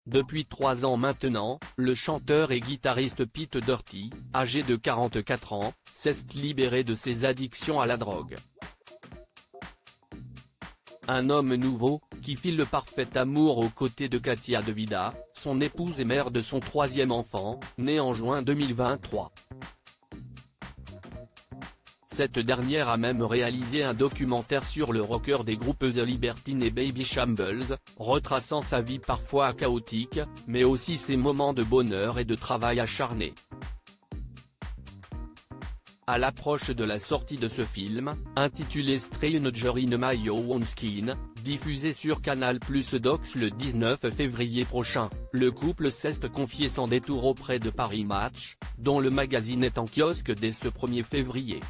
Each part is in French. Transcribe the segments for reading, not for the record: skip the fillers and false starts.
Depuis 3 ans maintenant, le chanteur et guitariste Pete Doherty, âgé de 44 ans, s'est libéré de ses addictions à la drogue. Un homme nouveau, qui file le parfait amour aux côtés de Katia De Vida, son épouse et mère de son 3e enfant, né en juin 2023. Cette dernière a même réalisé un documentaire sur le rocker des groupes The Libertines et Baby Shambles, retraçant sa vie parfois chaotique, mais aussi ses moments de bonheur et de travail acharné. À l'approche de la sortie de ce film, intitulé Stranger in My Own Skin, diffusé sur Canal+ Docs le 19 février prochain, le couple s'est confié sans détour auprès de Paris Match, dont le magazine est en kiosque dès ce 1er février.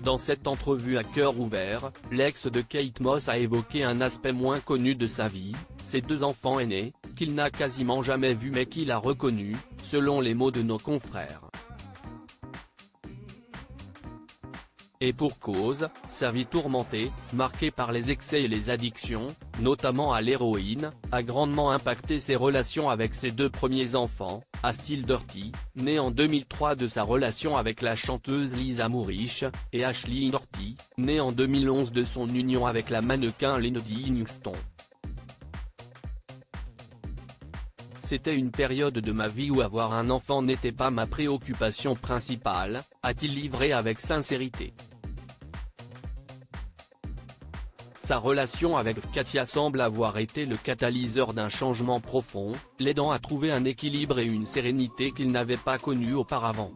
Dans cette entrevue à cœur ouvert, l'ex de Kate Moss a évoqué un aspect moins connu de sa vie, ses 2 enfants aînés, qu'il n'a quasiment jamais vus mais qu'il a reconnus, selon les mots de nos confrères. Et pour cause, sa vie tourmentée, marquée par les excès et les addictions, notamment à l'héroïne, a grandement impacté ses relations avec ses 2 premiers enfants, a-t-il Doherty, né en 2003 de sa relation avec la chanteuse Lisa Moorish, et Ashley Doherty, née en 2011 de son union avec la mannequin Lindsay Kingston. C'était une période de ma vie où avoir un enfant n'était pas ma préoccupation principale, a-t-il livré avec sincérité. Sa relation avec Katia semble avoir été le catalyseur d'un changement profond, l'aidant à trouver un équilibre et une sérénité qu'il n'avait pas connue auparavant.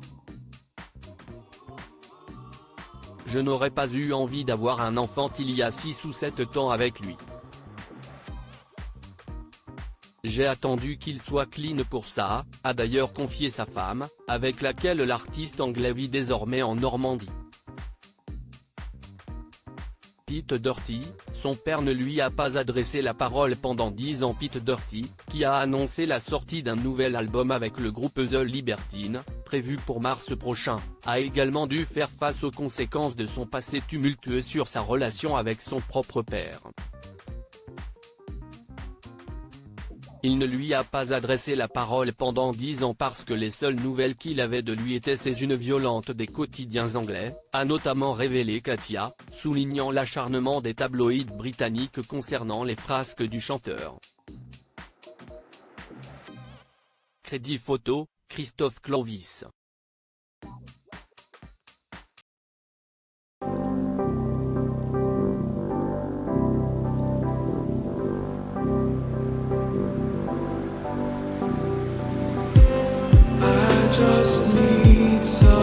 Je n'aurais pas eu envie d'avoir un enfant il y a 6 ou 7 ans avec lui. J'ai attendu qu'il soit clean pour ça, a d'ailleurs confié sa femme, avec laquelle l'artiste anglais vit désormais en Normandie. Pete Doherty, son père ne lui a pas adressé la parole pendant 10 ans. Pete Doherty, qui a annoncé la sortie d'un nouvel album avec le groupe The Libertines, prévu pour mars prochain, a également dû faire face aux conséquences de son passé tumultueux sur sa relation avec son propre père. Il ne lui a pas adressé la parole pendant 10 ans parce que les seules nouvelles qu'il avait de lui étaient ces unes violentes des quotidiens anglais, a notamment révélé Katia, soulignant l'acharnement des tabloïds britanniques concernant les frasques du chanteur. Crédit photo, Christophe Clovis. Just need some